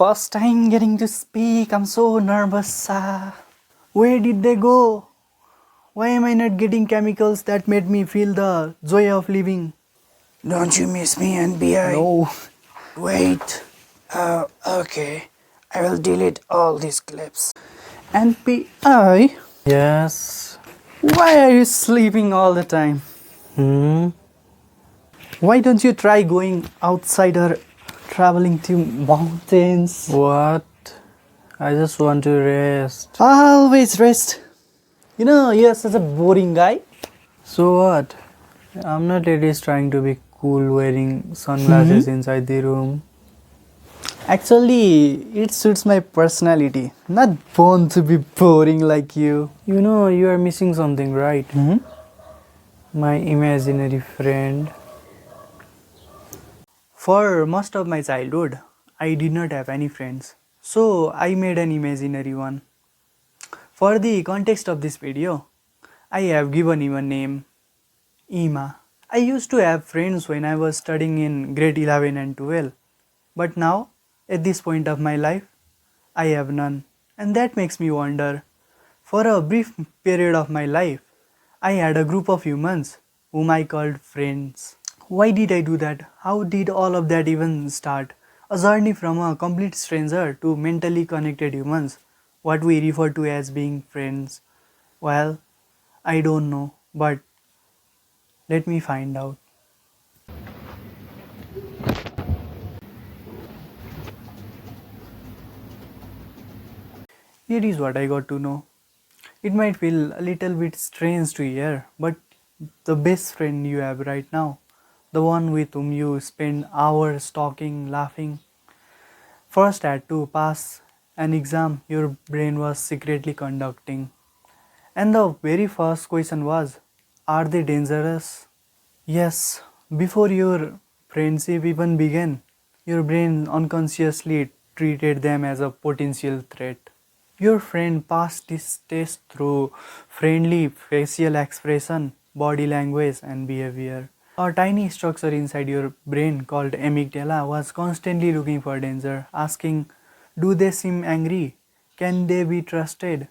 First time getting to speak. I'm so nervous. Where did they go? Why am I not getting chemicals that made me feel the joy of living? Don't you miss me, NBI? No. Wait. Okay. I will delete all these clips. NPI? Yes. Why are you sleeping all the time? Why don't you try going outside or traveling to mountains? What? I just want to rest. Always rest. You know, you're such a boring guy. So what? I'm not always trying to be cool wearing sunglasses inside the room. Actually, it suits my personality. Not born to be boring like you. You know, you are missing something, right? Hmm? My imaginary friend. For most of my childhood, I did not have any friends. So I made an imaginary one. For the context of this video, I have given him a name, Ima. I used to have friends when I was studying in grade 11 and 12. But now, at this point of my life, I have none. And that makes me wonder. For a brief period of my life, I had a group of humans whom I called friends. Why did I do that? How did all of that even start? A journey from a complete stranger to mentally connected humans, what we refer to as being friends. Well, I don't know, but let me find out. Here is what I got to know. It might feel a little bit strange to hear, but the best friend you have right now, the one with whom you spend hours talking, laughing, first had to pass an exam your brain was secretly conducting. And the very first question was, are they dangerous? Yes, before your friendship even began, your brain unconsciously treated them as a potential threat. Your friend passed this test through friendly facial expression, body language, and behavior. A tiny structure inside your brain called amygdala was constantly looking for danger, asking, do they seem angry? Can they be trusted?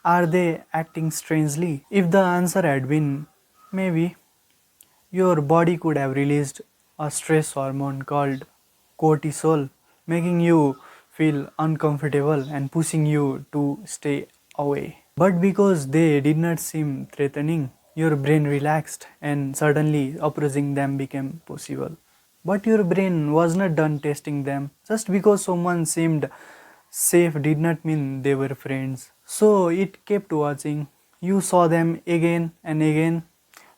Are they acting strangely? If the answer had been maybe, your body could have released a stress hormone called cortisol, making you feel uncomfortable and pushing you to stay away. But because they did not seem threatening, your brain relaxed and suddenly approaching them became possible. But your brain was not done testing them. Just because someone seemed safe did not mean they were friends. So it kept watching. You saw them again and again.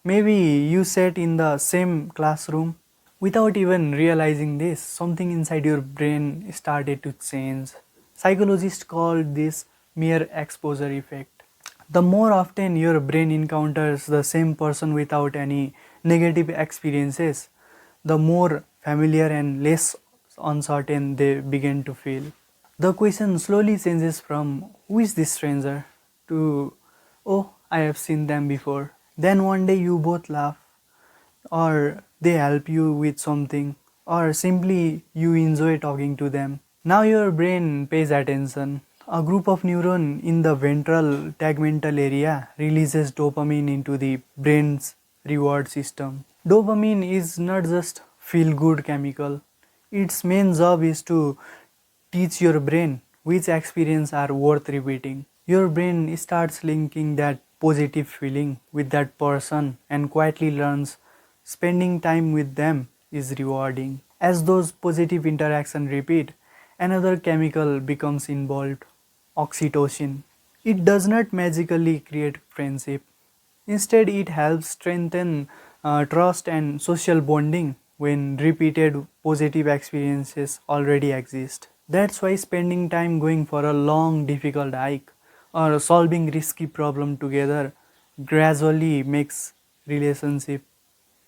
Maybe you sat in the same classroom. Without even realizing this, something inside your brain started to change. Psychologists call this mere exposure effect. The more often your brain encounters the same person without any negative experiences, the more familiar and less uncertain they begin to feel. The question slowly changes from who is this stranger to oh, I have seen them before. Then one day you both laugh, or they help you with something, or simply you enjoy talking to them. Now your brain pays attention. A group of neurons in the ventral tegmental area releases dopamine into the brain's reward system. Dopamine is not just feel good chemical. Its main job is to teach your brain which experiences are worth repeating. Your brain starts linking that positive feeling with that person and quietly learns spending time with them is rewarding. As those positive interactions repeat, another chemical becomes involved, oxytocin. It does not magically create friendship. Instead, it helps strengthen trust and social bonding when repeated positive experiences already exist. That's why spending time going for a long, difficult hike or solving risky problem together gradually makes relationship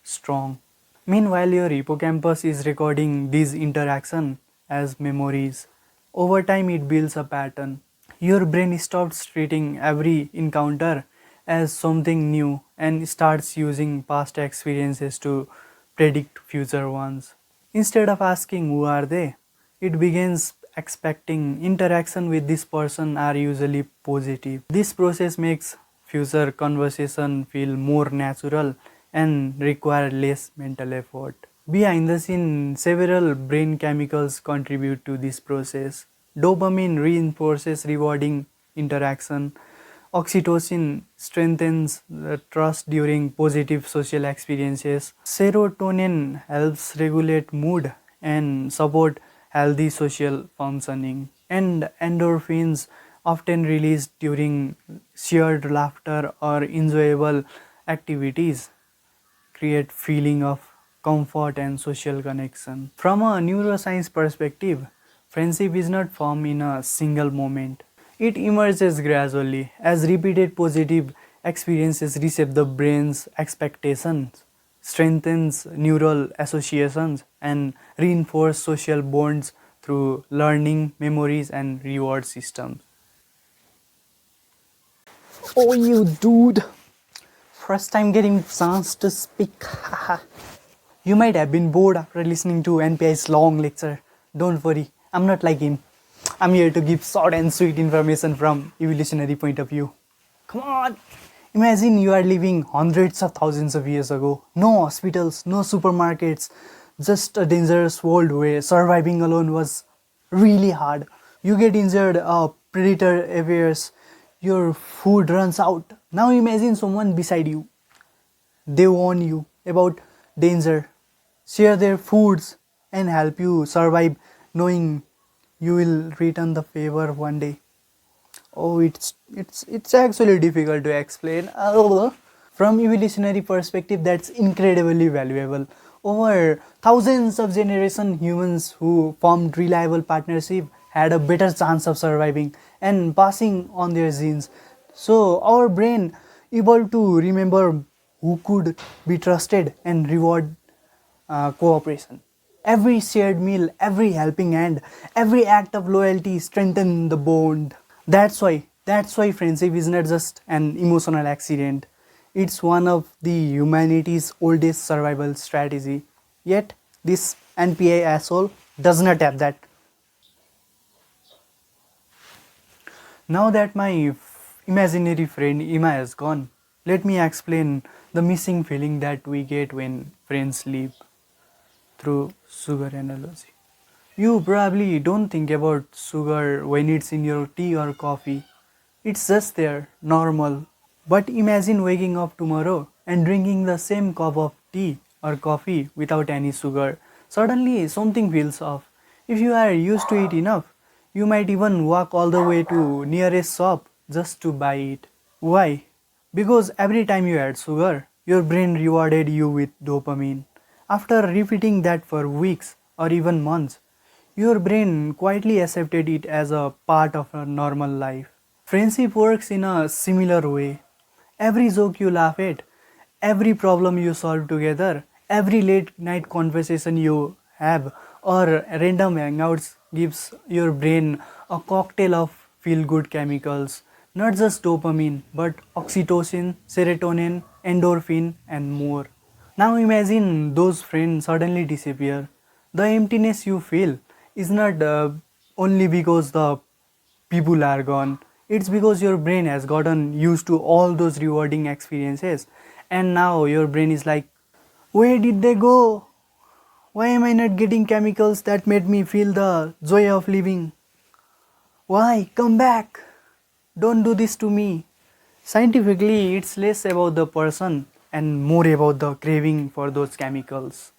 strong. Meanwhile, your hippocampus is recording these interactions as memories. Over time, it builds a pattern. Your brain stops treating every encounter as something new and starts using past experiences to predict future ones. Instead of asking who are they, it begins expecting interaction with this person are usually positive. This process makes future conversation feel more natural and require less mental effort. Behind the scene, several brain chemicals contribute to this process. Dopamine reinforces rewarding interaction. Oxytocin strengthens the trust during positive social experiences. Serotonin helps regulate mood and support healthy social functioning. And endorphins, often released during shared laughter or enjoyable activities, create feeling of comfort and social connection. From a neuroscience perspective, friendship is not formed in a single moment. It emerges gradually as repeated positive experiences reshape the brain's expectations, strengthens neural associations, and reinforce social bonds through learning, memories, and reward systems. Oh, you dude! First time getting chance to speak. You might have been bored after listening to NPI's long lecture. Don't worry, I'm not like him. I'm here to give short and sweet information from evolutionary point of view. Come on! Imagine you are living hundreds of thousands of years ago. No hospitals, no supermarkets, just a dangerous world where surviving alone was really hard. You get injured, a predator appears, your food runs out. Now imagine someone beside you. They warn you about danger, share their foods, and help you survive, knowing you will return the favor one day. Oh, it's actually difficult to explain. From evolutionary perspective, that's incredibly valuable. Over thousands of generation, humans who formed reliable partnership had a better chance of surviving and passing on their genes. So our brain evolved to remember who could be trusted and reward cooperation. Every shared meal, every helping hand, every act of loyalty strengthen the bond. That's why friendship is not just an emotional accident. It's one of the humanity's oldest survival strategy. Yet this NPI asshole does not have that. Now that my imaginary friend Ima has gone, let me explain the missing feeling that we get when friends leave through sugar analogy. You probably don't think about sugar when it's in your tea or coffee. It's just there, normal. But imagine waking up tomorrow and drinking the same cup of tea or coffee without any sugar. Suddenly, something feels off. If you are used to it enough, you might even walk all the way to nearest shop just to buy it. Why? Because every time you add sugar, your brain rewarded you with dopamine. After repeating that for weeks or even months, your brain quietly accepted it as a part of a normal life. Friendship works in a similar way. Every joke you laugh at, every problem you solve together, every late night conversation you have, or random hangouts gives your brain a cocktail of feel good chemicals. Not just dopamine, but oxytocin, serotonin, endorphin, and more. Now imagine those friends suddenly disappear. The emptiness you feel is not only because the people are gone, it's because your brain has gotten used to all those rewarding experiences, and now your brain is like, where did they go? Why am I not getting chemicals that made me feel the joy of living? Why? Come back! Don't do this to me. Scientifically, it's less about the person and more about the craving for those chemicals.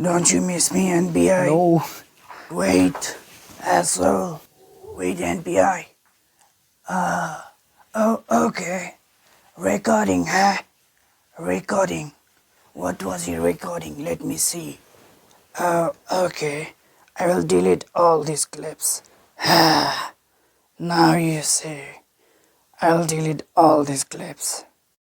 Don't you miss me, NPI? No, Wait, asshole. Wait, NPI. Oh, okay. Recording, huh? Recording. What was he recording? Let me see. Oh, okay. I will delete all these clips. Now you see. I'll delete all these clips.